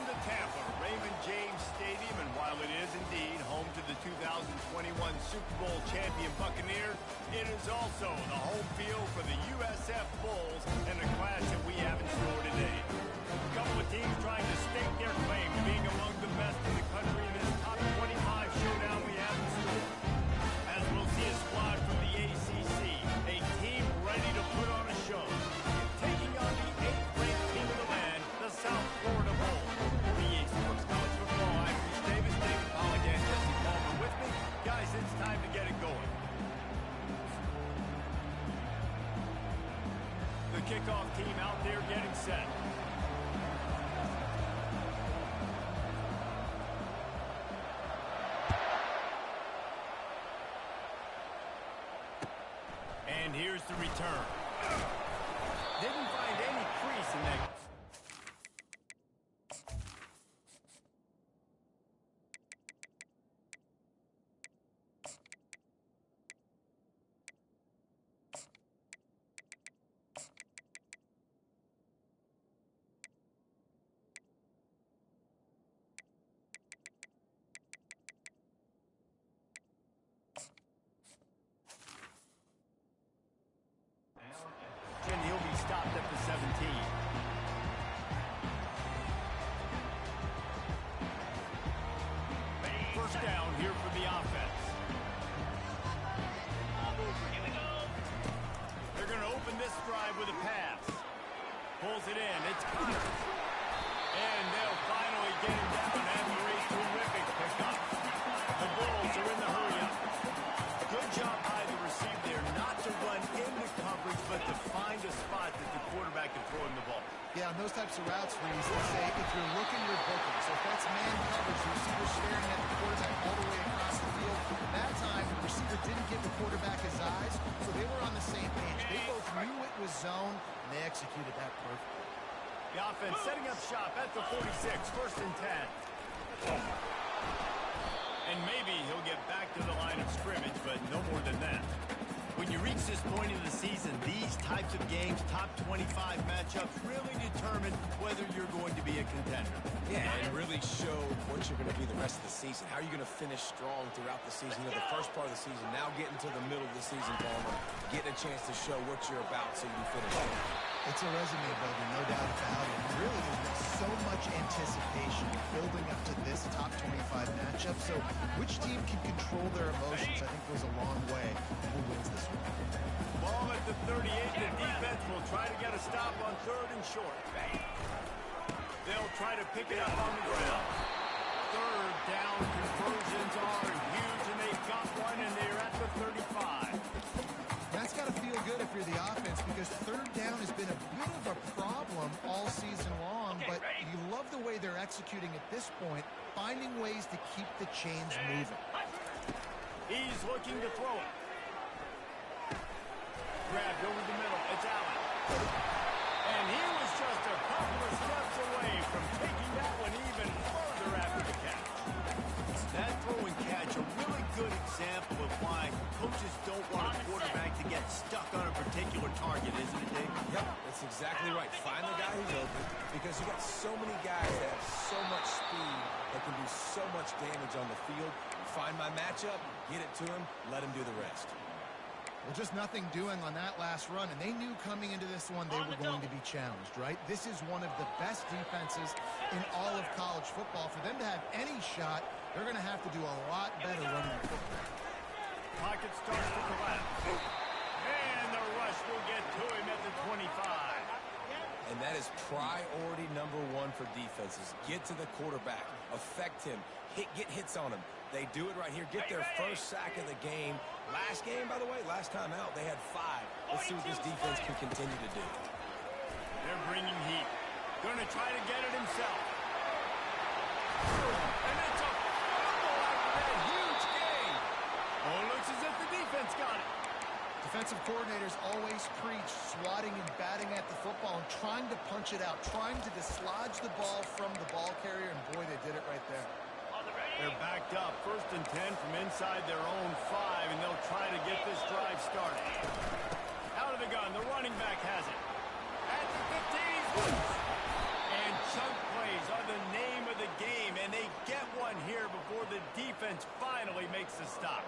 to Tampa, Raymond James Stadium, and while it is indeed home to the 2021 Super Bowl champion Buccaneers, it is also the home field for the USF Bulls and the clash that we have in store today. A couple of teams trying to stake their claim to being among the best in the country in this top 25 showdown we have in store. As we'll see a squad from the ACC, a team ready to put on a show, taking on the 8th-ranked team of the land, the South Florida Bulls. For EA Sports College Football, I'm Chris Davis, David Polligan, Jesse Palmer with me. Guys, it's time to get it going. The kickoff team out there getting set. And here's the return. Didn't find any crease in that. And he'll be stopped at the 17. First down here for the offense. They're going to open this drive with a pass. Pulls it in. It's Connor. And they'll finally get him down after a terrific pickup. The Bulls are in the hurry-up. Good job by the receiver there, not to run into coverage, but to find a spot that the quarterback can throw him the ball. Yeah, on those types of routes, Reese, they say if you're looking, you're booking. So if that's man coverage, the receiver's staring at the quarterback all the way across the field. That time, the receiver didn't give the quarterback his eyes, so they were on the same page. They both knew it was zone, and they executed that perfectly. The offense setting up shop at the 46, first and 10. And maybe he'll get back to the line of scrimmage, but no more than that. When you reach this point of the season, these types of games, top 25 matchups, really determine whether you're going to be a contender. Yeah, and really show what you're going to be the rest of the season. How are you going to finish strong throughout the season? You know, the first part of the season, now getting to the middle of the season, Palmer, getting a chance to show what you're about so you can finish strong. It's a resume builder, no doubt about it. And really, there's been so much anticipation building up to this top 25 matchup. So which team can control their emotions, I think, goes a long way. Who wins this one? Ball at the 38. The defense will try to get a stop on third and short. They'll try to pick it up on the ground. Third down conversions are huge, and they've got one, and they're at the 35. That's got to feel good if you're the offense, because third down has been a bit of a problem all season long, but you love the way they're executing at this point, finding ways to keep the chains moving. He's looking to throw it. Grabbed over the middle. It's Allen. And he was just a couple of steps away from taking that one even further after the catch. That throw and catch, a really good example of why coaches don't want a quarterback to get stuck on a particular target, isn't it, Dave? Yep, that's exactly right. Find the guy who's open, because you got so many guys that have so much speed that can do so much damage on the field. Find my matchup, get it to him, let him do the rest. Well, just nothing doing on that last run, and they knew coming into this one they were going to be challenged, right? This is one of the best defenses in all of college football. For them to have any shot, they're going to have to do a lot better running the football. Pocket starts to collapse. And the rush will get to him at the 25. And that is priority number one for defenses. Get to the quarterback, affect him, get hits on him. They do it right here. Get their first sack of the game. Last game, by the way, last time out, they had 5. Let's see what this defense can continue to do. They're bringing heat. Going to try to get it himself. And it's a fumble after that huge gain. Oh, it looks as if the defense got it. Defensive coordinators always preach swatting and batting at the football and trying to punch it out, trying to dislodge the ball from the ball carrier, and boy, they did it right there. They're backed up, first and 10 from inside their own 5, and they'll try to get this drive started. Out of the gun, the running back has it. At the 15, he's loose. And chunk plays are the name game, and they get one here before the defense finally makes the stop.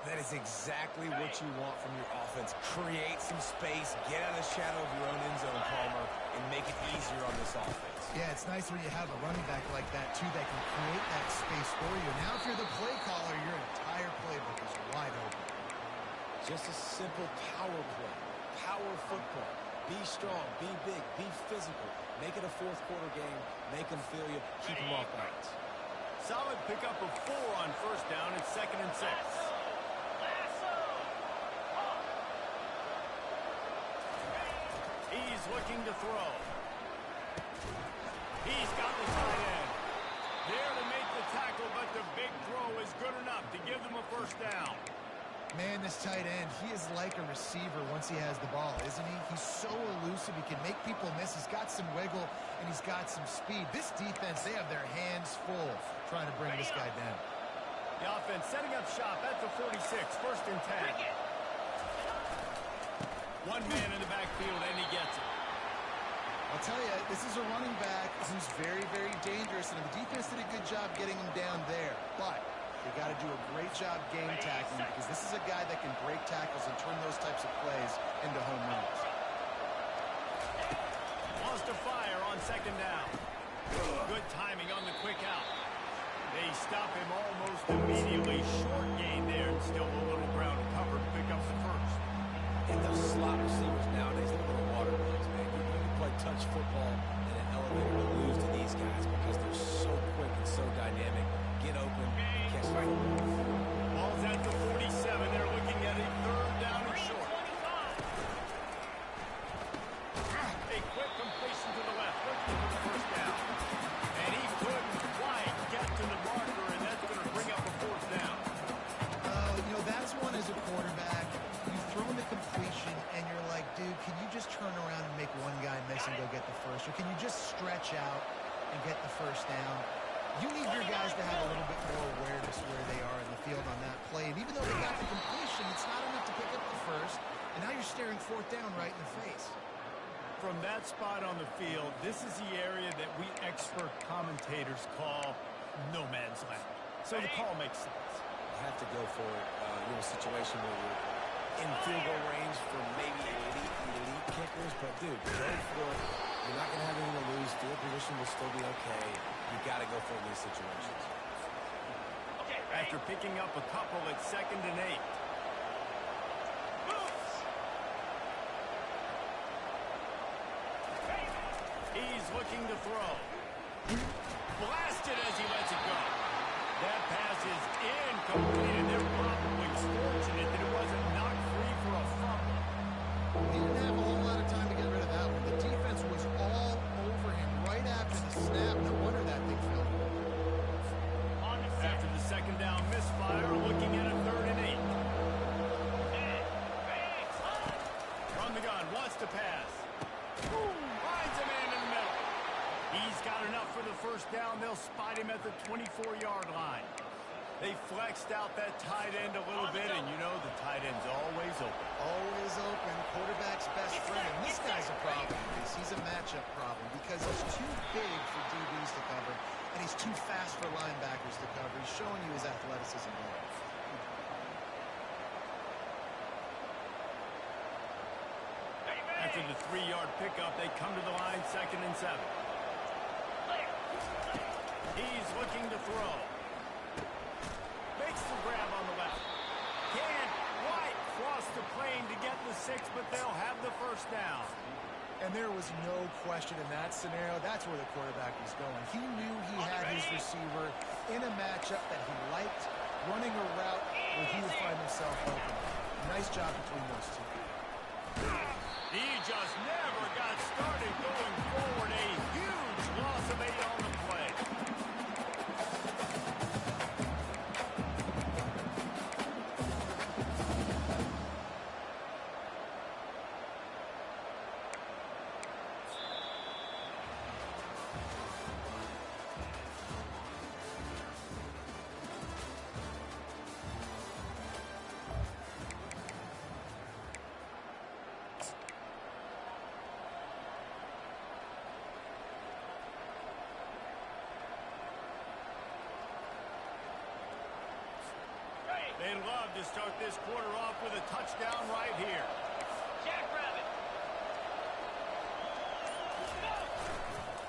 That is exactly what you want from your offense. Create some space, get out of the shadow of your own end zone, Palmer, and make it easier on this offense. Yeah, it's nice when you have a running back like that, too, that can create that space for you. Now, if you're the play caller, your entire playbook is wide open. Just a simple power play, power football. Be strong, be big, be physical. Make it a fourth-quarter game. Make them feel you. Keep them off balance. Solid pickup of 4 on first down. It's 2nd and 6. He's looking to throw. He's got the tight end. There to make the tackle, but the big throw is good enough to give them a first down. Man, this tight end, he is like a receiver once he has the ball, isn't he? He's so elusive. He can make people miss. He's got some wiggle, and he's got some speed. This defense, they have their hands full trying to bring this guy down. The offense setting up shop at the 46, 1st and 10. One man in the backfield, and he gets it. I'll tell you, this is a running back who's very, very dangerous, and the defense did a good job getting him down there. But they got to do a great job game tackling because this is a guy that can break tackles and turn those types of plays into home runs. Wants to fire on 2nd down. Good timing on the quick out. They stop him almost immediately. Short gain there, and still a little ground to cover to pick up the first. And those slot receivers nowadays, they're little water bugs, man. You can play touch football in an elevator to lose to these guys because they're so quick and so dynamic. Get open, catch right. Ball's at the 47. They're looking at a 3rd down and short. A quick completion to the left, looking for the first down. And he couldn't quite get to the marker, and that's going to bring up a 4th down. You know, that's one as a quarterback. You've thrown the completion, and you're like, dude, can you just turn around and make one guy miss and go get the first? Or can you just stretch out and get the first down? You need your guys to have a little bit more awareness where they are in the field on that play. And even though they got the completion, it's not enough to pick up the first. And now you're staring 4th down right in the face. From that spot on the field, this is the area that we expert commentators call no man's land. So the call makes sense. You have to go for it. You're in a situation where you're in field goal range for maybe elite kickers. But, dude, go for it. You're not going to have anything to lose. Field position will still be okay. You got to go for it in these situations. After picking up a couple at 2nd and 8. He's looking to throw. Blasted as he lets it go. That pass is incomplete, and they're probably fortunate that it wasn't knocked free for a fumble. He didn't have a whole lot of time to get rid of that one. The defense was all over him right after the snap. No wonder that thing fell. After the 2nd down misfire, looking at a 3rd and 8. From the gun, wants to pass. Finds a man in the middle. He's got enough for the first down. They'll spot him at the 24-yard line. They flexed out that tight end a little bit, and you know the tight end's always open. Always open. Quarterback's best friend. And this guy's a problem. He's a matchup problem because he's too big for DBs to cover, and he's too fast for linebackers to cover. He's showing you his athleticism there. After the 3-yard pickup, they come to the line, 2nd and 7. He's looking to throw. Makes the grab on the left. Can't quite cross the plane to get the 6, but they'll have the first down. And there was no question in that scenario. That's where the quarterback was going. He knew he had his receiver in a matchup that he liked, running a route where he would find himself open. Nice job between those two. He just never got started going forward. A huge loss of 8 on the play. They love to start this quarter off with a touchdown right here. Jackrabbit.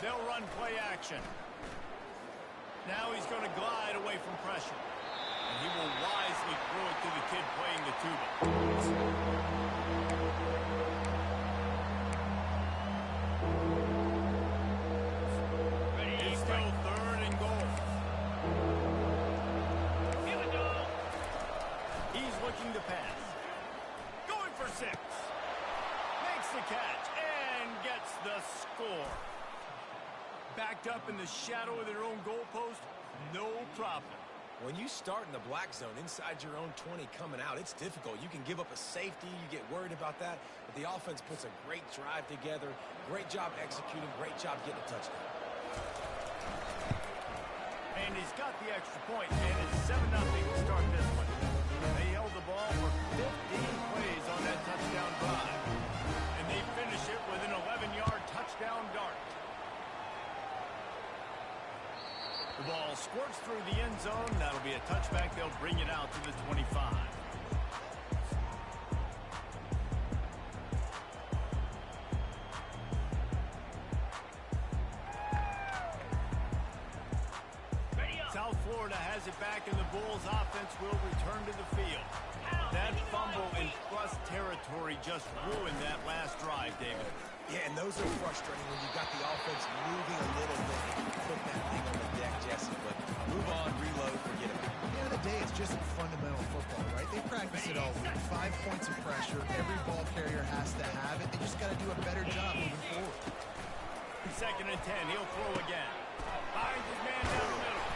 They'll run play action. Now he's going to glide away from pressure. And he will wisely throw it to the kid playing the tuba. It's still 3rd and goal. Here we go. He's looking to pass. Going for 6. Makes the catch and gets the score. Backed up in the shadow of their own goalpost, no problem. When you start in the black zone inside your own 20 coming out, it's difficult. You can give up a safety. You get worried about that. But the offense puts a great drive together. Great job executing. Great job getting a touchdown. And he's got the extra point, and it's 7-0 to start this one. They held the ball for 15 plays on that touchdown drive. And they finish it with an 11-yard touchdown dart. The ball squirts through the end zone. That'll be a touchback. They'll bring it out to the 25. South Florida has it back, and the Bulls offense will return to the field. That fumble in plus territory just ruined that last drive, David. Yeah, and those are frustrating when you got the offense moving a little bit and you put that thing on the deck, Jesse. But move on, reload, forget it. At the end of the day, it's just fundamental football, right? They practice it all week. 5 points of pressure. Every ball carrier has to have it. They just got to do a better job moving forward. 2nd and 10. He'll throw again. Finds his man down the middle.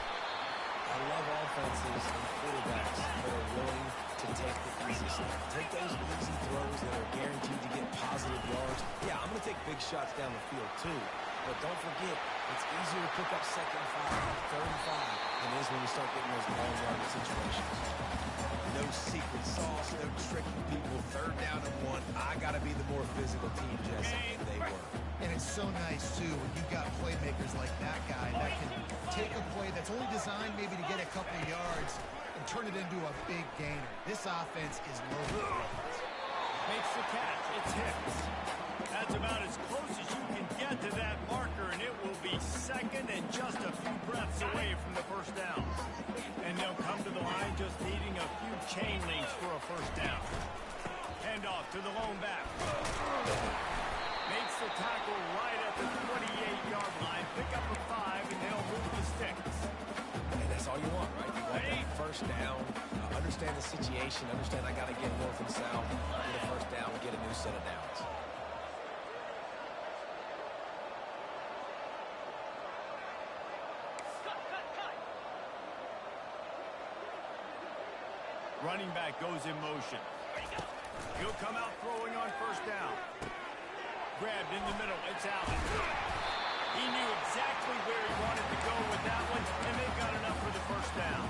I love offenses and quarterbacks that are willing to take the easy stuff. Take those easy throws that are guaranteed to get positive yards. Yeah, I'm going to take big shots down the field too. But don't forget, it's easier to pick up 2nd and 5, 3rd and 5 than it is when you start getting those long yardage situations. No secret sauce, no tricking people. 3rd down and 1. I got to be the more physical team, Jesse, and they were. And it's so nice, too, when you've got playmakers like that guy that can take a play that's only designed maybe to get a couple of yards and turn it into a big gainer. This offense is loaded. Makes the catch. It's Hicks. That's about as close as you can get to that marker, and it will be 2nd and just a few breaths away from the 1st down. And they'll come to the line just needing a few chain links for a 1st down. Hand off to the lone back. Makes the tackle right at the 28-yard line. Pick up a 5, and they'll move the sticks. And that's all you want, right? You want that 1st down, understand the situation, understand I got to get north and south, get a 1st down, get a new set of downs. Running back goes in motion. He'll come out throwing on 1st down. Grabbed in the middle. It's Allen. He knew exactly where he wanted to go with that one, and they got enough for the 1st down.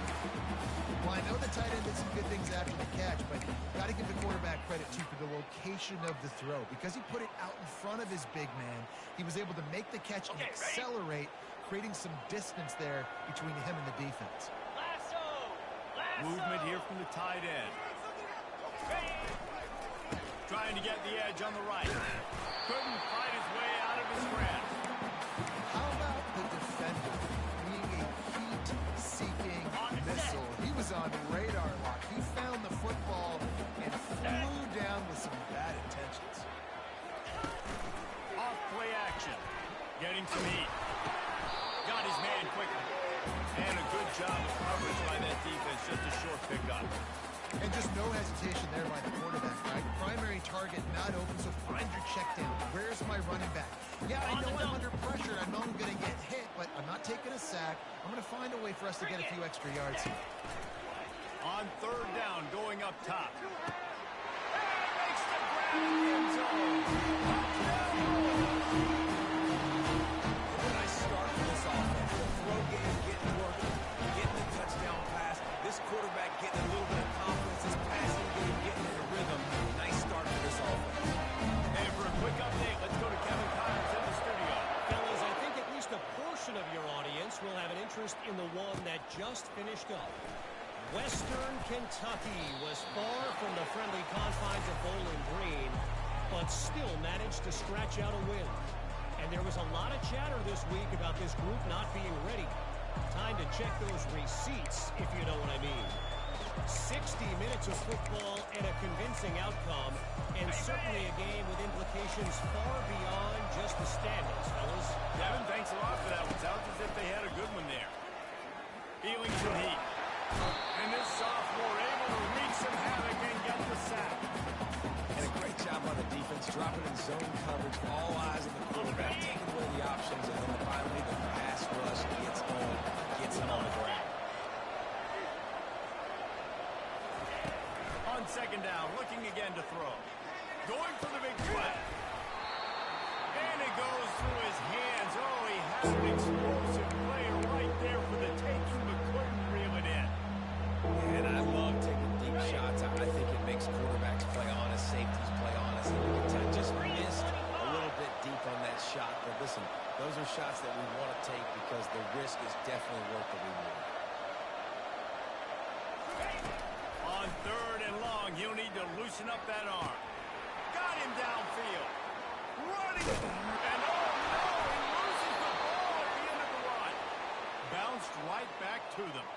Well, I know the tight end did some good things after the catch, but got to give the quarterback credit, too, for the location of the throw. Because he put it out in front of his big man, he was able to make the catch and accelerate, creating some distance there between him and the defense. Movement here from the tight end. Trying to get the edge on the right. Couldn't fight his way out of his grasp. How about the defender being a heat-seeking missile? He was on radar lock. He found the football and flew down with some bad intentions. Off play action. Getting some heat. Got his man quickly. And a good job of coverage by that defense. Just a short pickup. And just no hesitation there by the quarterback, right? Primary target not open, so find your check down. Where's my running back? Yeah, I know I'm under pressure. I know I'm going to get hit, but I'm not taking a sack. I'm going to find a way for us to get a few extra yards here. On 3rd down, going up top. Makes the grab in the end zone. When I start with this offense, the throw game getting working, getting the touchdown pass, this quarterback getting a little bit of confidence, this passing game getting in a rhythm. Nice start for this offense. And for a quick update, let's go to Kevin Connors in the studio. Fellas, I think at least a portion of your audience will have an interest in the one that just finished up. Western Kentucky was far from the friendly confines of Bowling Green, but still managed to scratch out a win. And there was a lot of chatter this week about this group not being ready. Time to check those receipts, if you know what I mean. 60 minutes of football and a convincing outcome, and certainly a game with implications far beyond just the standings, fellas. Devin, thanks a lot for that one. Sounds as if they had a good one there. Feeling some heat. And this sophomore able to wreak some havoc and get the sack. And a great job on the defense, dropping in zone coverage, all eyes on the quarterback, taking away the options, and then finally the pass rush gets him on the ground. On second down, looking again to throw. Going for the big play. And it goes through his hands. Oh, he has an explosive player right there for the taking, but couldn't reel it in. And I love taking deep shots. I think it makes quarterbacks play honest, safeties play honest. And just missed a little bit deep on that shot. But listen, those are shots that we want to take because the risk is definitely worth the reward. On third and long, he'll need to loosen up that arm. Got him downfield. Running. And oh no, he loses the ball at the end of the run. Bounced right back to them.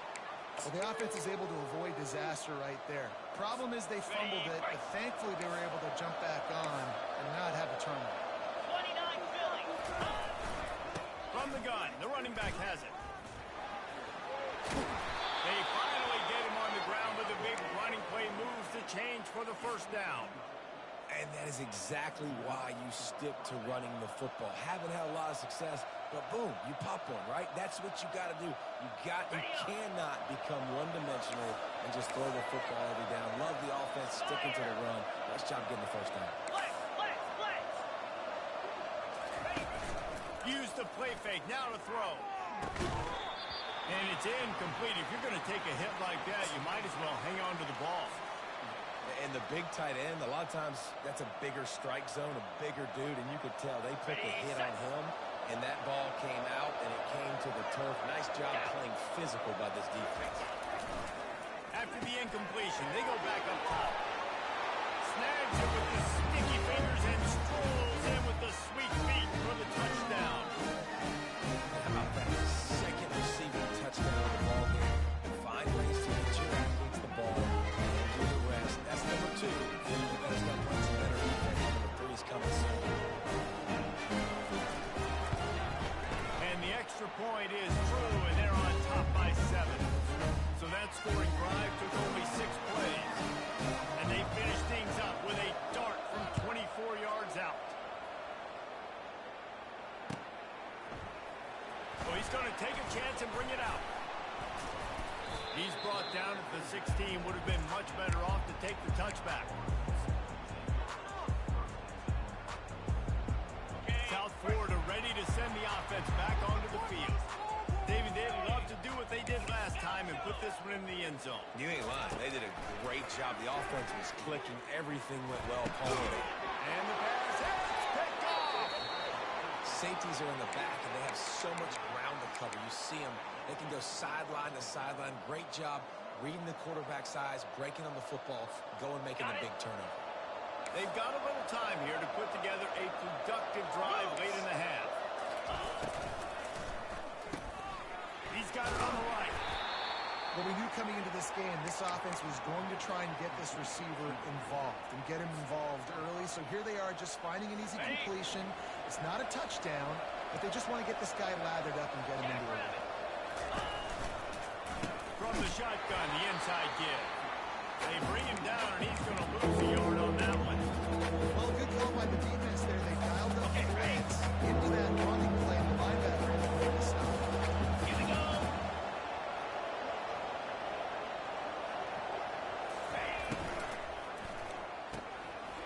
Well, the offense is able to avoid disaster right there. Problem is they fumbled it, but thankfully they were able to jump back on and not have a turnover. 29 Philly. From the gun, the running back has it. They finally get him on the ground with a big running play, moves the change for the first down. And that is exactly why you stick to running the football. Haven't had a lot of success, but boom, you pop one, right? That's what you got to do. You cannot become one-dimensional and just throw the football every down. Love the offense, sticking to the run. Nice job getting the first down. Use the play fake, now to throw. And it's incomplete. If you're going to take a hit like that, you might as well hang on to the ball. And the big tight end, a lot of times that's a bigger strike zone, a bigger dude, and you could tell they put the hit on him, and that ball came out, and it came to the turf. Nice job playing physical by this defense. After the incompletion, they go back up top. Snags it with the sticky fingers and strolls in with the sweet feet for the touchdown. How about that second receiving touchdown on the ball game? Find ways to get your athletes the ball and do the rest. That's number two. You better start playing some better defense. Number three is coming soon. And the extra point is true, and they're on top by 7. So that scoring drive took only 6 plays. And they finished things up with a dart from 24 yards out. So he's going to take a chance and bring it out. He's brought down at the 16. Would have been much better off to take the touchback. South Florida ready to send the offense back onto the field. David, they'd love to do what they did last time and put this one in the end zone. You ain't lying. They did a great job. The offense was clicking. Everything went well. And the pass is picked off. Safeties are in the back, and they have so much ground to cover. You see them. They can go sideline to sideline. Great job reading the quarterback's eyes, breaking on the football, going making the big turnover. They've got a little time here to put together a productive drive late in the half. He's got it on the right. Well, we knew coming into this game, this offense was going to try and get this receiver involved and get him involved early. So here they are just finding an easy completion. It's not a touchdown, but they just want to get this guy lathered up and get him into it. From the shotgun, the inside give. They bring him down, and he's going to lose a yard on that one. Well, good call by the defense there. They dialed up the blitz into that running play, and the linebacker able to make a stop. Here we go.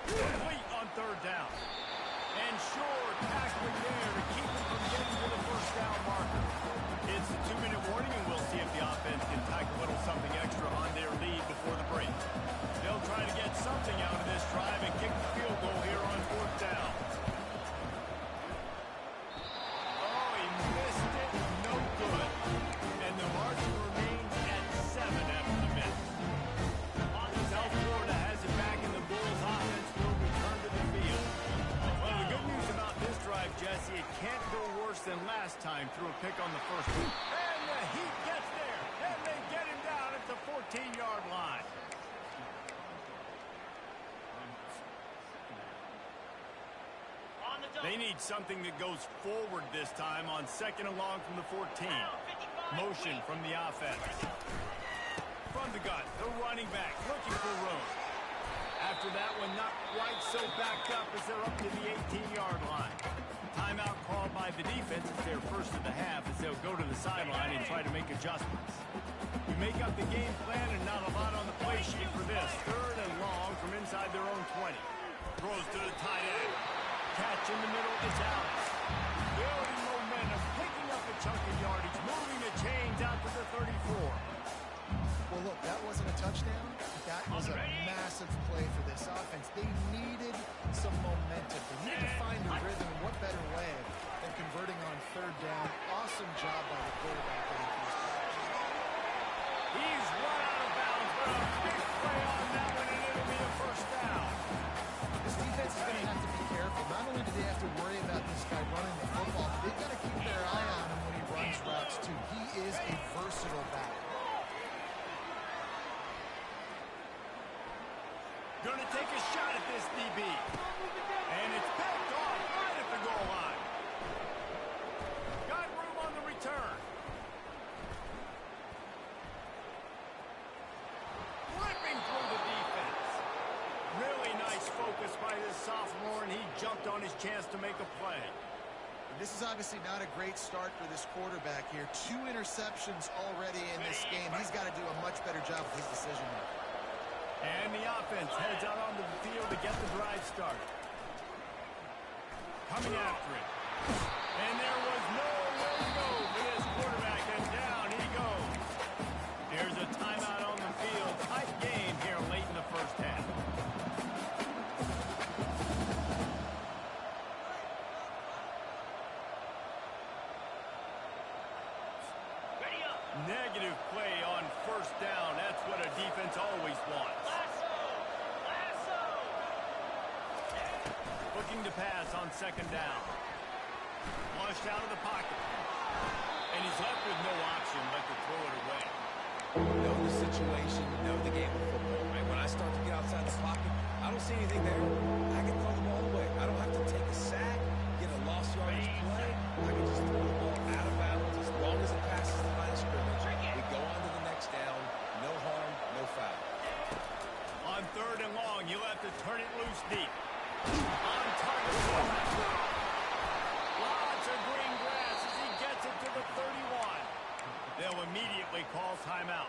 Complete on third down. And Shore tackling there to keep him from getting to the first down marker. It's a 2-minute warning, and we'll see if the offense can tack a little something extra on their lead before the break. They'll try to get something out of this drive and kick the field goal here on fourth down. time threw a pick on the first one. And the Heat gets there. And they get him down at the 14-yard line. They need something that goes forward this time on second and long from the 14. Motion from the offense. From the gun, the running back looking for room. After that one, not quite so backed up as they're up to the 18-yard line. Timeout called by the defense. It's their first of the half as they'll go to the sideline and try to make adjustments. We make up the game plan and not a lot on the play sheet for this. Third and long from inside their own 20. Throws to the tight end. Catch in the middle is Dallas. Building momentum, picking up a chunk of yardage, moving the chains out to the 34. Well, look, that wasn't a touchdown. That was a massive play for this offense. They needed some momentum. They needed to find a rhythm, and what better way than converting on third down. Awesome job by the quarterback. He's run out of bounds, but a big play on that one, and it'll be a first down. This defense is going to have to be careful. Not only do they have to worry about this guy running the football, but they've got to keep their eye on him when he runs routes, too. He is a versatile back. Gonna take a shot at this DB. And it's picked off right at the goal line. Got room on the return. Ripping through the defense. Really nice focus by this sophomore, and he jumped on his chance to make a play. This is obviously not a great start for this quarterback here. 2 interceptions already in this game. He's got to do a much better job with his decision making. And the offense heads out onto the field to get the drive started. Coming after it. And there was nowhere to go for this quarterback, and down he goes. Here's a timeout on the field. Tight game here late in the first half. Negative play on first down. That's what a defense always wants. Looking to pass on second down. Flushed out of the pocket. And he's left with no option but to throw it away. Know the situation, know the game of football, right? When I start to get outside the pocket, I don't see anything there. I can throw the ball away. I don't have to take a sack, get a lost yardage play. I can just throw the ball out of bounds as long as it passes the line of scrimmage. We go on to the next down. No harm, no foul. On third and long, you'll have to turn it loose deep. On target. Lots of green grass as he gets it to the 31. They'll immediately call timeout.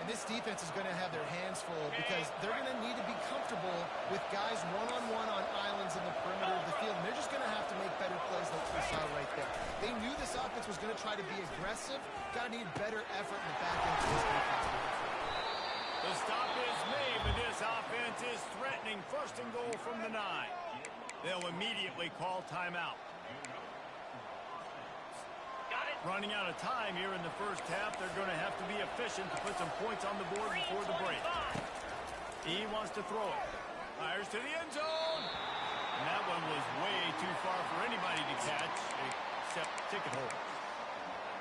And this defense is going to have their hands full because they're going to need to be comfortable with guys one-on-one on islands in the perimeter of the field. And they're just going to have to make better plays like we saw right there. They knew this offense was going to try to be aggressive. Got to need better effort in the back end of this defense. The stop is made, but this offense is threatening. First and goal from the 9. They'll immediately call timeout. Running out of time here in the first half. They're going to have to be efficient to put some points on the board before the break. He wants to throw it. Fires to the end zone. And that one was way too far for anybody to catch except ticket holders.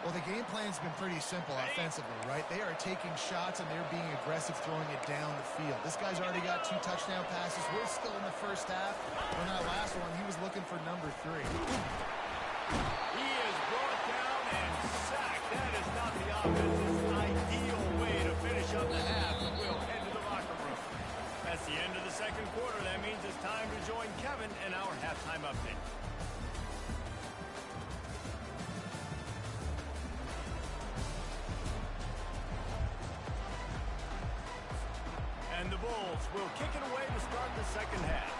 Well, the game plan's been pretty simple offensively, right? They are taking shots and they're being aggressive throwing it down the field. This guy's already got 2 touchdown passes. We're still in the first half. On that last one, he was looking for number 3. He is brought down and sacked. That is not the offense's ideal way to finish up the half, but we'll head to the locker room. That's the end of the second quarter. That means it's time to join Kevin in our halftime update. And the Bulls will kick it away to start the second half.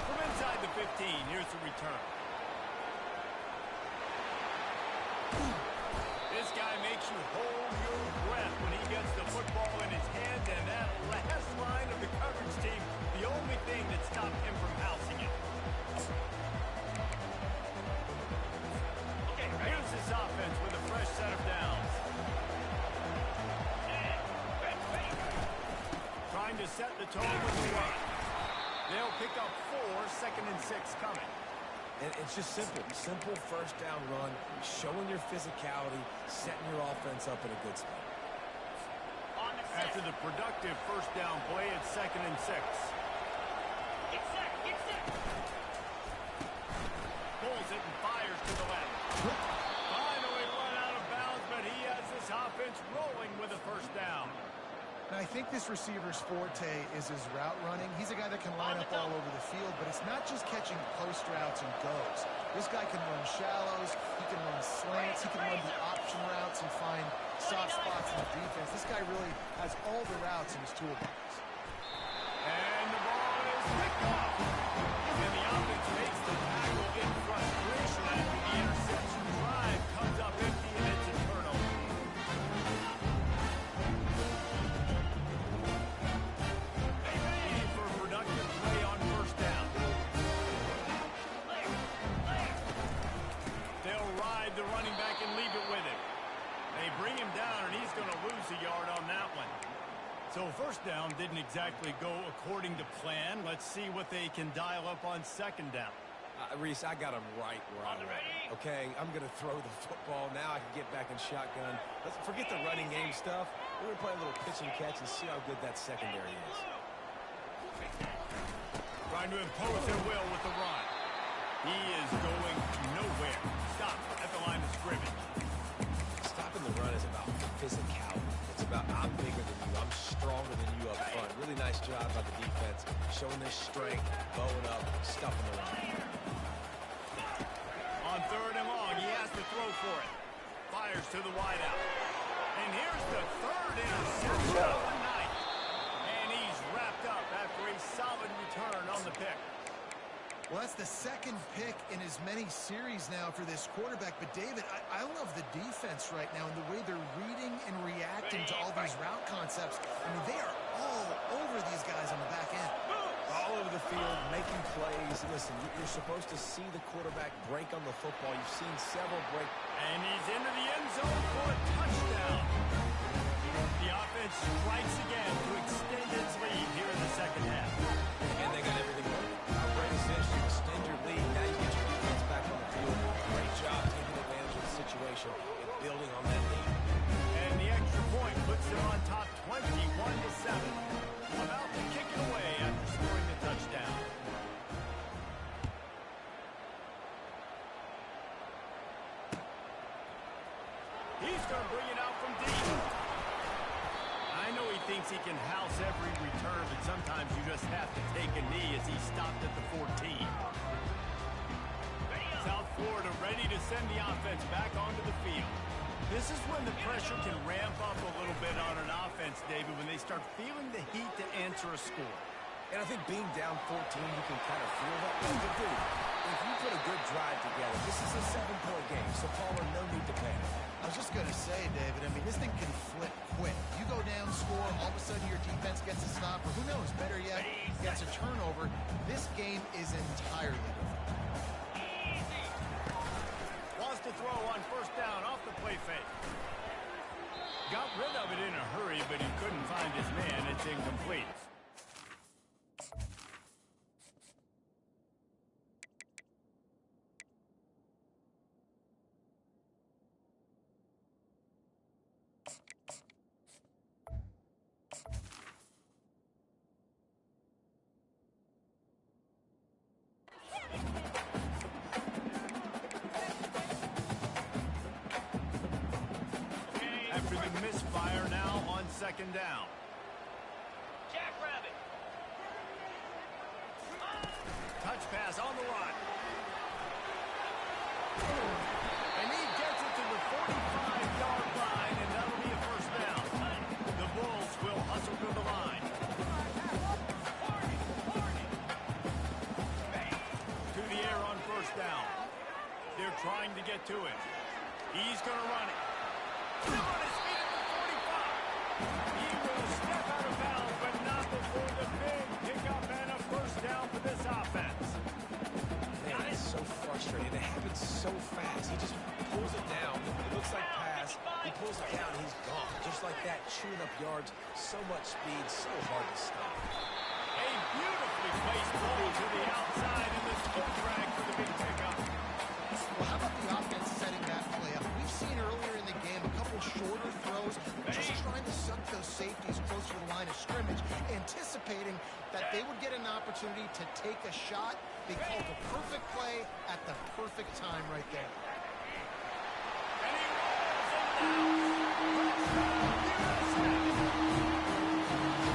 From inside the 15, here's the return. This guy makes you hold your breath when he gets the football in his hand, and that last line of the coverage team, the only thing that stopped him from housing it. Here's this offense with a fresh set of downs. Trying to set the tone with the run. They'll pick up 4, 2nd and 6 coming. And it's just simple. Simple first down run, showing your physicality, setting your offense up in a good spot. After the productive first down play, it's 2nd and 6. Get set, get set. Pulls it and fires to the left. Finally run out of bounds, but he has this offense rolling with a first down. Now, I think this receiver's forte is his route running. He's a guy that can line up all over the field, but it's not just catching post routes and goes. This guy can run shallows, he can run slants, he can run the option routes and find soft spots in the defense. This guy really has all the routes in his toolbox. And the ball is picked off. And the offense makes the tackle in frustration after the interception. Drive comes up empty, and it's a turnover. They ready for a productive play on first down. They'll ride the running back and leave it with him. They bring him down, and he's going to lose a yard on that one. So first down didn't exactly go according to plan. Let's see what they can dial up on second down. Reese, I got him right where I want him. Okay, I'm going to throw the football. Now I can get back in shotgun. Let's forget the running game stuff. We're going to play a little pitch and catch and see how good that secondary is. Trying to impose their will with the run. He is going nowhere. Stop at the line of scrimmage. Stopping the run is about physicality. It's about I'm bigger than you. I'm stronger than you up front. Really nice job by the defense, showing their strength, bowing up, stuffing the run. On 3rd and long, he has to throw for it. Fires to the wideout. And here's the 3rd interception of the night. And he's wrapped up after a solid return on the pick. Well, that's the 2nd pick in as many series now for this quarterback. But, David, I love the defense right now and the way they're reading and reacting to all these route concepts. I mean, they are all over these guys on the back end. All over the field, making plays. Listen, you're supposed to see the quarterback break on the football. You've seen several break. And he's into the end zone for a touchdown. The offense strikes again to extend its lead here in the second half. And they got everything working. How great is this? You extend your lead. Now you get your defense back on the field. Great job taking advantage of the situation and building on that lead. And the extra point puts them on top 21-7. About to kick it away after scoring the touchdown. He's going to bring it out from deep. I know he thinks he can house every return, but sometimes you just have to take a knee as he stopped at the 14. South Florida ready to send the offense back onto the field. This is when the pressure can ramp up a little bit on an offense, David, when they start feeling the heat to answer a score. And I think being down 14, you can kind of feel that. But dude, if you put a good drive together, this is a 7-point game, so Paula, no need to panic. I was just going to say, David, I mean, this thing can flip quick. You go down, score, all of a sudden your defense gets a stop, or who knows, better yet, gets a turnover. This game is entirely different. Wants to throw on first down off the play fake. Got rid of it in a hurry, but he couldn't find his man. It's incomplete. After the misfire now on second down. Jackrabbit. Touch pass on the run. And he gets it to the 45-yard line, and that'll be a first down. The Bulls will hustle to the line. To the air on first down. They're trying to get to him. He's going to run it. On his feet at the 45. He will step out of bounds, but not before the big pickup and a first down for this offense. Man, it's so frustrating. It happens so fast. He just pulls it down. It looks like pass. He pulls it down, and he's gone. Just like that, chewing up yards. So much speed, so hard to stop. A beautifully placed throw to the outside, and this foot drag for the big pickup. Well, how about the offense setting that play up? We've seen earlier in the game a couple shorter throws, just trying to suck those safeties close to the line of scrimmage, anticipating that they would get an opportunity to take a shot. They called the perfect play at the perfect time right there. And he rolls it down.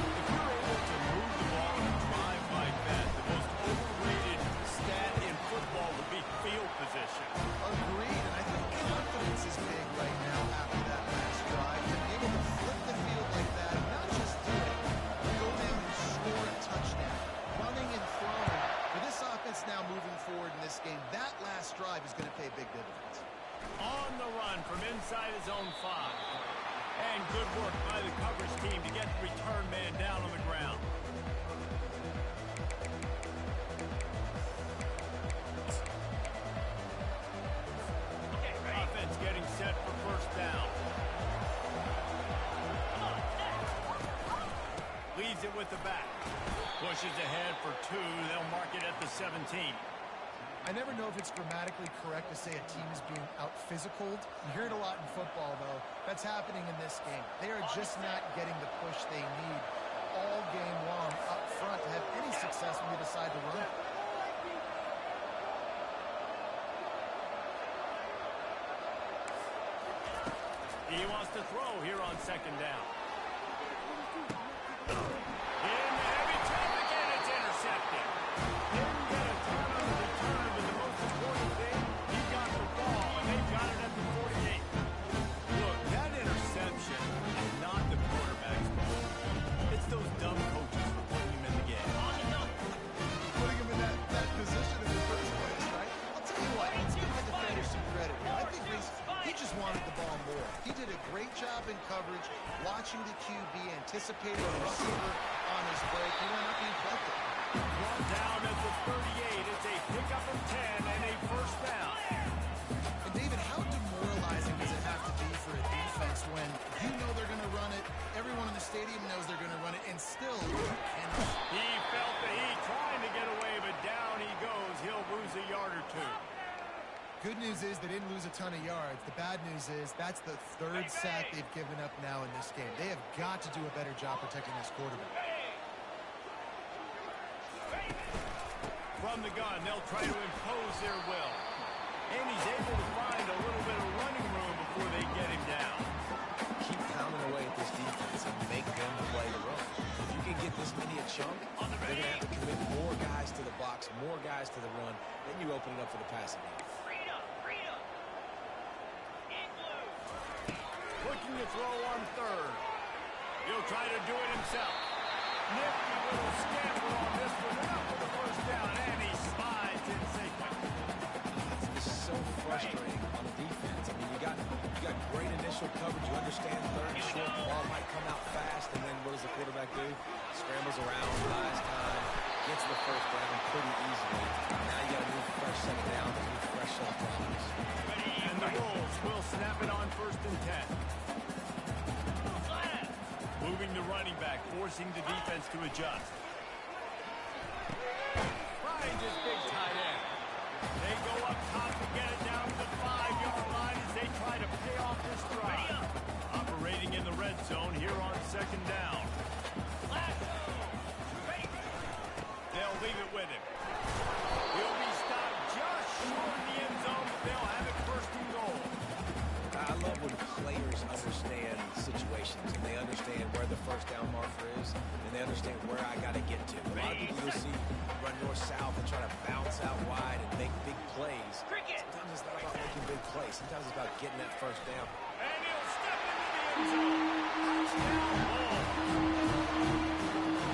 If you're able to move the ball and drive like that, the most overrated stat in football would be field position. Agreed, and I think confidence is big right now after that last drive. To be able to flip the field like that, and not just do it, but go down and score a touchdown. Running and throwing. For this offense now moving forward in this game, that last drive is going to pay big dividends. On the run from inside his own 5. And good work by the coverage team to get the return man down on the ground. Offense getting set for first down. Leaves it with the back. Pushes ahead for 2. They'll mark it at the 17. I never know if it's grammatically correct to say a team is being out-physicaled. You hear it a lot in football, though. That's happening in this game. They are just not getting the push they need all game long up front to have any success when they decide to run. He wants to throw here on second down. In the heavy traffic, and it's intercepted. Didn't get a ton on the return, but the most important thing, he got the ball, and they got it at the 48. Look, that interception is not the quarterback's fault. It's those dumb coaches for putting him in the game. Putting him in that position in the first place, right? I'll tell you what, let's give the defender some credit here. I think he just wanted the ball more. He did a great job in coverage, watching the QB, anticipating the receiver on his break. He went up and plucked it. Brought down at the 38. It's a pickup of 10 and a first down. And David, how demoralizing does it have to be for a defense when you know they're going to run it, everyone in the stadium knows they're going to run it, and still you cannot? He felt the heat trying to get away, but down he goes. He'll lose a yard or 2. Good news is they didn't lose a ton of yards. The bad news is that's the third sack they've given up now in this game. They have got to do a better job protecting this quarterback. From the gun, they'll try to impose their will. And he's able to find a little bit of running room before they get him down. Keep pounding away at this defense and make them play the run. If you can get this many a chunk, they're going to have to commit more guys to the box, more guys to the run. Then you open it up for the passing game. Looking to throw on third. He'll try to do it himself. Nifty little scamper on this one. Up for the first down, and he slides in sequence. It's so frustrating on the defense. I mean, you got great initial coverage. You understand third and short. The ball might come out fast, and then what does the quarterback do? Scrambles around, buys time, gets the first down pretty easily. Now you got to move fresh second down and move fresh set of problems. And the Wolves will snap it on first and 10. Moving the running back, forcing the defense to adjust. Finds his big tight end. They go up top to get it down to the 5-yard line as they try to pay off this drive. Operating in the red zone here on second down. They'll leave it with him. He'll be stopped just short of the end zone, but they'll have it first and goal. I love when players understand situations and they understand where the first down marker is and they understand where I got to get to. A lot of people you'll see run north-south and try to bounce out wide and make big plays. Sometimes it's not about making big plays. Sometimes it's about getting that first down. And he'll step into the end zone. Touchdown ball.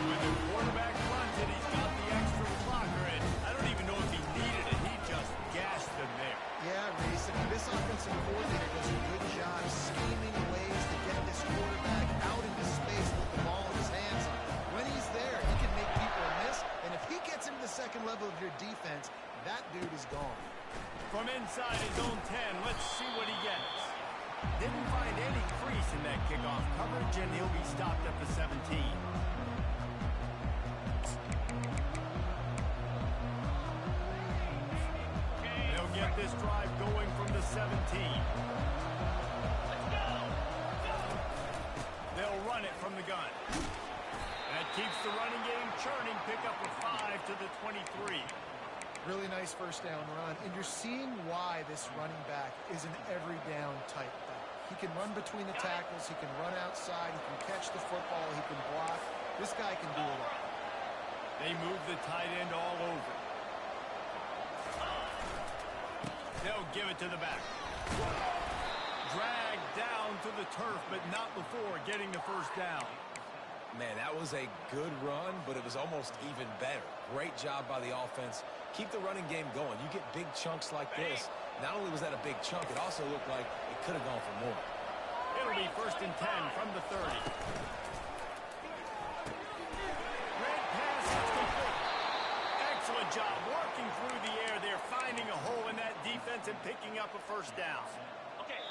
When the quarterback runs it, he's got the extra blocker, and I don't even know if he needed it. He just gashed them there. Yeah, Reese, I mean, this offensive coordinator does a good job scheming ways to get this quarterback out into space with the ball in his hands. When he's there, he can make people miss, and if he gets into the second level of your defense, that dude is gone. From inside his own 10, let's see what he gets. Didn't find any crease in that kickoff coverage, and he'll be stopped at the 17. this drive going from the 17. They'll run it from the gun. That keeps the running game churning. Pick up a 5 to the 23. Really nice first down run. And you're seeing why this running back is an every down type back. He can run between the tackles. He can run outside. He can catch the football. He can block. This guy can do it all. They move the tight end all over. They'll give it to the back. Dragged down to the turf, but not before getting the first down. Man, that was a good run, but it was almost even better. Great job by the offense. Keep the running game going. You get big chunks like this. Not only was that a big chunk, it also looked like it could have gone for more. It'll be 1st and 10 from the 30. Great pass, it's complete. Excellent job working through the air there, finding a hole in that defense and picking up a first down. Okay.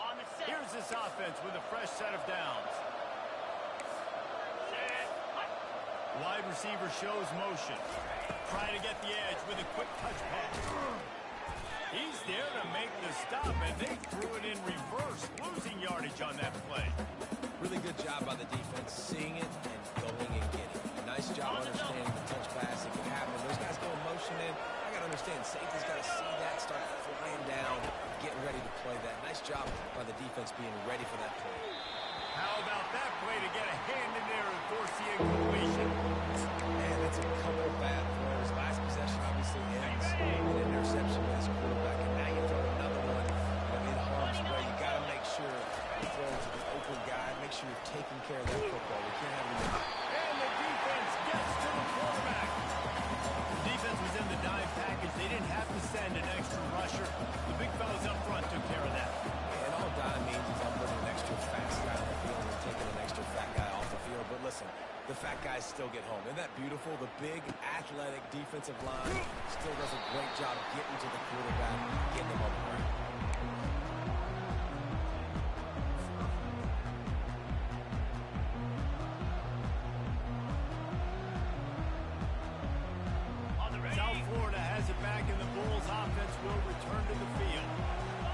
On the set. Here's this offense with a fresh set of downs. Set. Wide receiver shows motion. Trying to get the edge with a quick touch pass. He's there to make the stop, and they threw it in reverse, losing yardage on that play. Really good job by the defense, seeing it and going and getting it. Nice job understanding the touch pass. It can happen. Those guys go motion in. I got to understand, safety's got to see that, start flying down, getting ready to play that. Nice job by the defense being ready for that play. How about that play to get a hand in there and force the incompletion? Man, that's a couple bad throws. Last possession obviously ends with an interception by his quarterback, and now you throw another one in harm's way. You got to make sure you throw it to the open guy. Make sure you're taking care of that football. We can't have him. And the defense gets to the quarterback. The defense was in the dime package. They didn't have to send an extra rusher. The big fellas up front took care of that. And all dime means is I'm putting an extra fast guy on the field and taking an extra fat guy off the field. But listen, the fat guys still get home. Isn't that beautiful? The big, athletic defensive line still does a great job getting to the quarterback, getting him on the ground. South Florida has it back, and the Bulls offense will return to the field.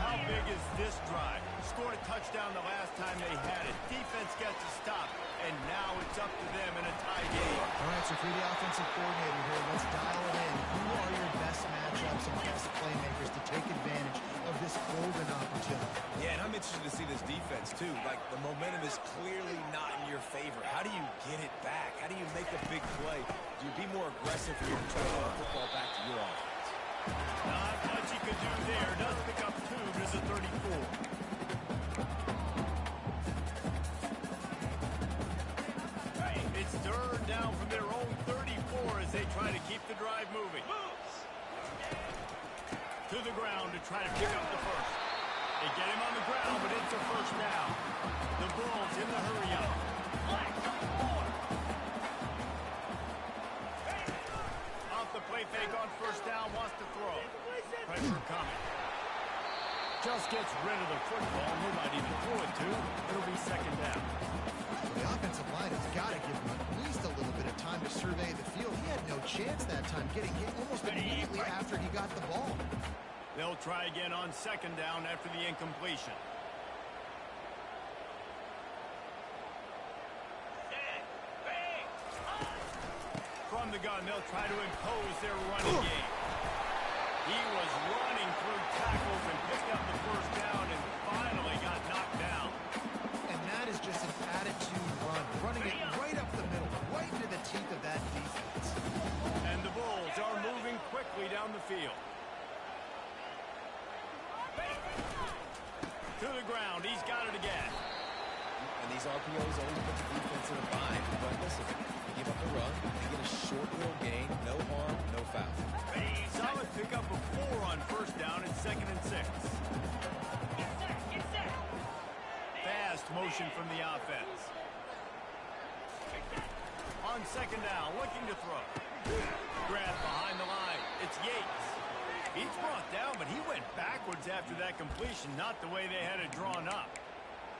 How big is this drive? Scored a touchdown the last time they had it. Defense gets a stop, and now it's up to them in a tie game. All right, so for the offensive coordinator here, let's dial it in. Who are your best matchups and best playmakers to take advantage of this golden opportunity? Yeah, and I'm interested to see this defense, too. Like, the momentum is clearly not in your favor. How do you get it back? How do you make a big play? Do you be more aggressive here and try to get the football back to your offense? Not much he could do there. Does pick up 2 to the 34. It's third down from their own 34 as they try to keep the drive moving. To the ground to try to pick up the first. They get him on the ground, but it's a first down. The Bulls in the hurry up. Off the play fake on first down, wants to throw. Pressure coming. Just gets rid of the football. He might even throw it to. It'll be second down. The offensive line has got to give him at least a little bit of time to survey the field. He had no chance that time, getting hit almost immediately after he got the ball. They'll try again on second down after the incompletion. From the gun, they'll try to impose their running game. He was running through tackles and picked up the first down and finally got knocked down. And that is just an attitude run, running it right up the middle, right into the teeth of that defense. And the Bulls are moving quickly down the field. To the ground, he's got it again. And these RPOs always put the defense in a bind. But listen, they give up the run, they get a short little gain, no harm, no foul. Solid pickup of 4 on first down and 2nd and 6. Fast motion from the offense. On second down, looking to throw. Grab behind the line. It's Yates. He's brought down, but he went backwards after that completion, not the way they had it drawn up.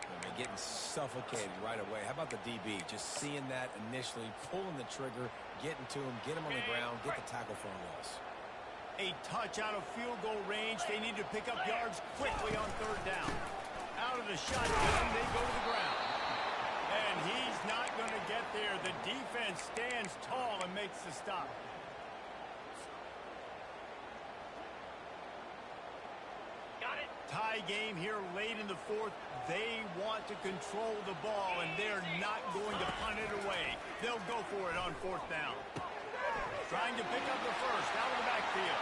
I mean, getting suffocated right away. How about the DB? Just seeing that initially, pulling the trigger, getting to him, get him on the ground, get the tackle for a loss. A touch out of field goal range. They need to pick up yards quickly on third down. Out of the shotgun, they go to the ground. And he's not going to get there. The defense stands tall and makes the stop. Got it. Tie game here late in the fourth. They want to control the ball, and they're not going to punt it away. They'll go for it on fourth down. Trying to pick up the first out of the backfield.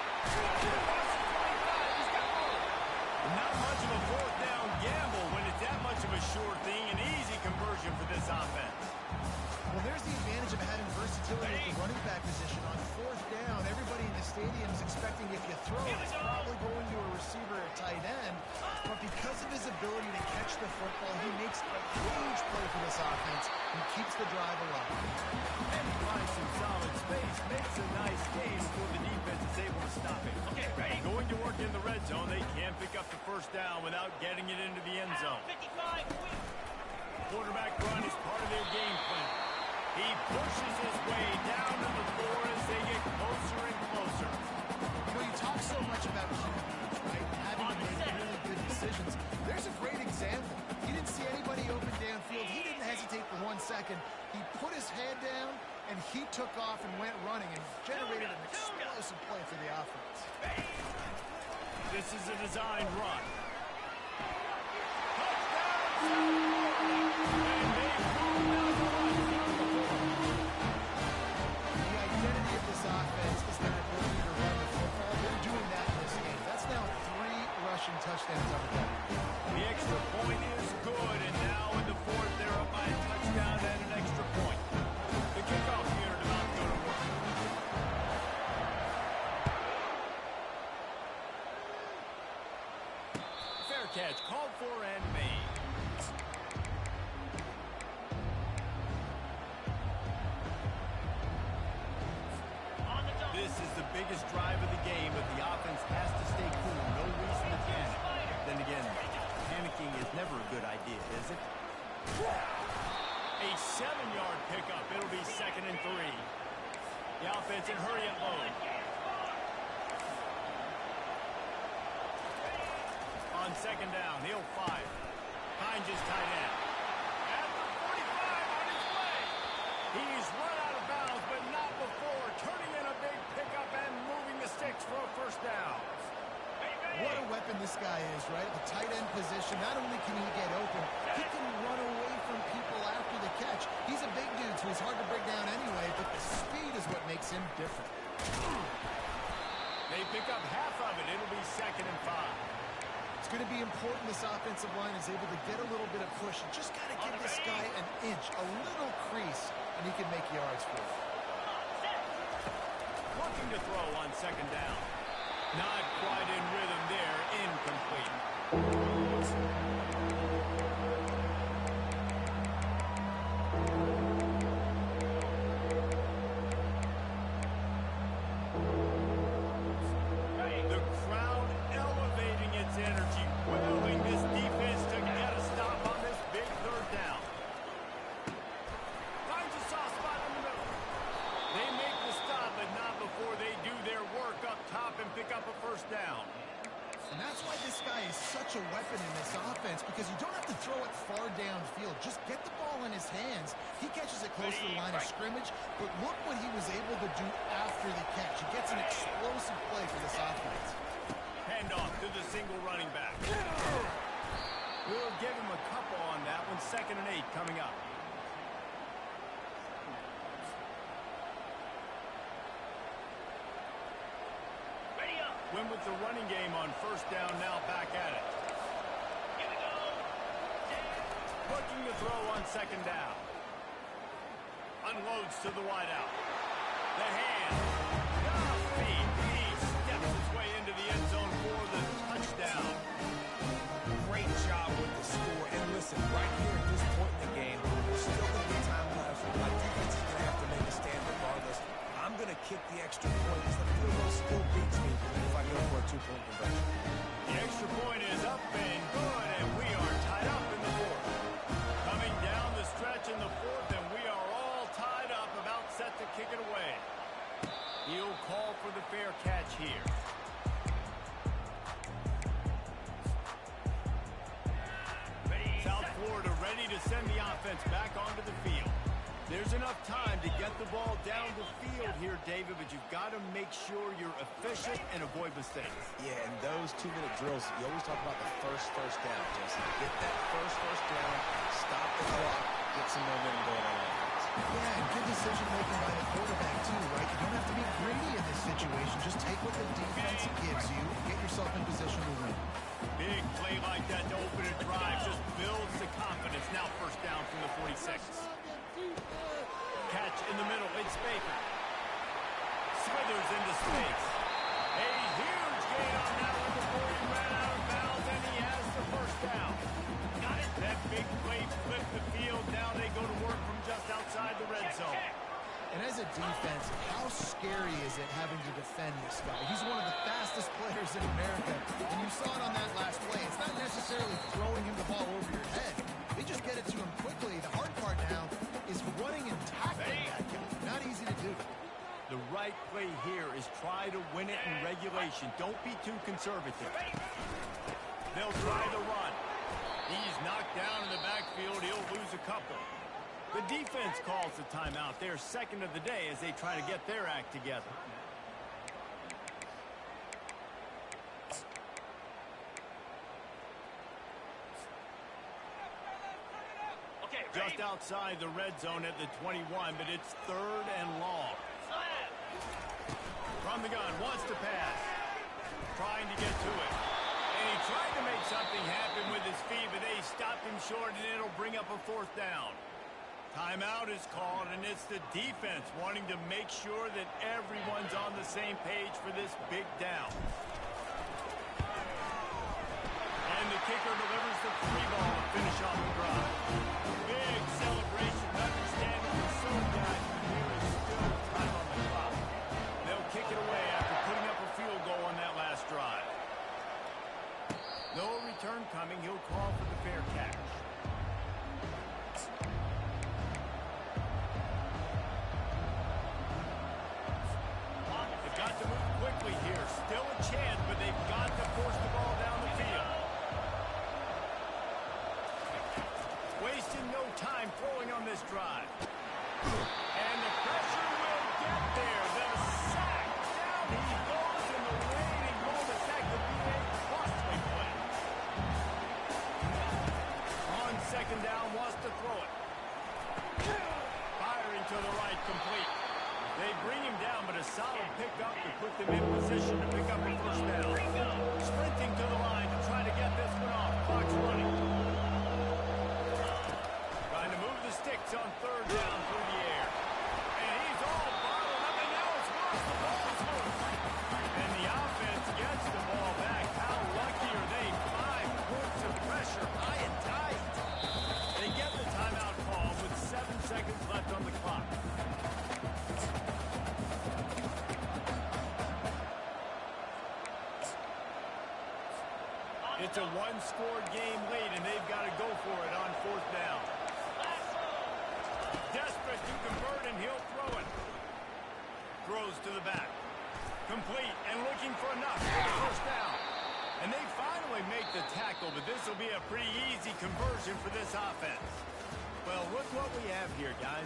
Not much of a fourth down gamble when it's that much of a sure thing. An easy conversion for this offense. Well, there's the advantage of having versatility at the running back position. On fourth down, everybody in the stadium is expecting if you throw, it's probably going to a receiver or tight end. But because of his ability to catch the football, he makes a huge play for this offense and keeps the drive alive. And he finds some solid space, makes a nice gain before the defense is able to stop it. Okay, ready? Going to work in the red zone, they can't pick up the first down without getting it into the end zone. 55, quick. Quarterback run is part of their game plan. He pushes his way down to the floor as they get closer and closer. You know, you talk so much about QBs, right? Having to make really good decisions. There's a great example. He didn't see anybody open downfield. He didn't hesitate for 1 second. He put his head down, and he took off and went running and generated an explosive play for the offense. This is a designed run. The identity of this offense is their ability to run the football. They're doing that in this game. That's now 3 rushing touchdowns on the day. The extra point is good, and now in the fourth, they're up by a touchdown and an extra point. The kickoff here to not go to work. Fair catch, called for and made. On the double. This is the biggest drive of the game, but the offense has to stay cool. No reason to panic. Then again, panicking is never a good idea, is it? A 7-yard pickup. It'll be 2nd and 3. The offense in hurry up mode. On 2nd down, he'll fire. Finds his tight end. At the 45 on his way. He's run out of bounds, but not before. Turning in a big pickup and moving the sticks for a first down. What a weapon this guy is, right? At the tight end position, not only can he get open, he can run away from people after the catch. He's a big dude, so he's hard to break down anyway, but the speed is what makes him different. They pick up half of it. It'll be 2nd and 5. It's going to be important this offensive line is able to get a little bit of push. You just got to give this guy an inch, a little crease, and he can make yards for it. Looking to throw on 2nd down. Not quite in rhythm there. Incomplete. The crowd elevating its energy, willing this defense to get a stop on this big 3rd down. Finds a soft spot in the middle. They make the stop, but not before they do their work up top and pick up a first down. And that's why this guy is such a weapon in this offense, because you don't have to throw it far downfield. Just get the ball in his hands. He catches it close to the line of scrimmage, but look what he was able to do after the catch. He gets an explosive play for this offense. Handoff to the single running back. We'll give him a couple on that one. 2nd and 8 coming up. Ready up. Win with the running game on first down, now back at it. Here we go. Looking to throw on 2nd down. Unloads to the wideout. The hand. The feet. He steps his way into the end zone for the touchdown. Great job with the score. And listen, right here at this point in the game, there's still going to be time left. My defense is going to have to make a stand regardless. I'm going to kick the extra point because the field goal still beats me if I go for a to send the offense back onto the field. There's enough time to get the ball down the field here, David, but you've got to make sure you're efficient and avoid mistakes. Yeah, and those 2-minute drills, you always talk about the first down, Jesse. Get that first down, stop the clock, get some momentum going on offense. Yeah, and good decision-making by the quarterback, too, right? You don't have to be greedy in this situation. Just take what the defense gives you and get yourself in position to win. Big play like that to open a drive just builds the confidence. Now first down from the 46. Catch in the middle. It's Baker. Smithers into space. A huge gain on that one before he ran out of bounds, and he has the first down. Got it. That big play flipped the field. Now they go to work from just outside the red zone. And as a defense, how scary is it having to defend this guy? He's one of the fastest players in America, and you saw it on that last play. It's not necessarily throwing him the ball over your head. They just get it to him quickly. The hard part now is running and tackling that guy. Not easy to do. The right play here is try to win it in regulation. Don't be too conservative. They'll try the run. He's knocked down in the backfield. He'll lose a couple. The defense calls the timeout. They're second of the day as they try to get their act together. Okay, Just outside the red zone at the 21, but it's third and long. From the gun, wants to pass. Trying to get to it. And he tried to make something happen with his feet, but they stopped him short, and it'll bring up a fourth down. Timeout is called, and it's the defense wanting to make sure that everyone's on the same page for this big down. And the kicker delivers the free ball to finish off the drive. Big celebration, understandably so, guys. There is still time on the clock. They'll kick it away after putting up a field goal on that last drive. No return coming. He'll call for the fair catch. They've got to move quickly here. Still a chance, but they've got to force the ball down the field. Wasting no time throwing on this drive. And the pressure will get there. The sack. Down he goes in the waiting moment. That could be a costly play. On second down, wants to throw it. Firing to the right, complete. They bring him down, but a solid pickup to put them in position to pick up a first down. Sprinting to the line to try to get this one off. Clock's running. Trying to move the sticks on third down through the air. And he's all bottled up, and now it's lost. The ball's loose. And the offense gets the ball back. How lucky are they? 5 points of pressure, high and tight. They get the timeout call with 7 seconds left on the clock. It's a one-score game late, and they've got to go for it on fourth down. Desperate to convert, and he'll throw it. Throws to the back. Complete, and looking for enough for the first down. And they finally make the tackle, but this will be a pretty easy conversion for this offense. Well, look what we have here, guys.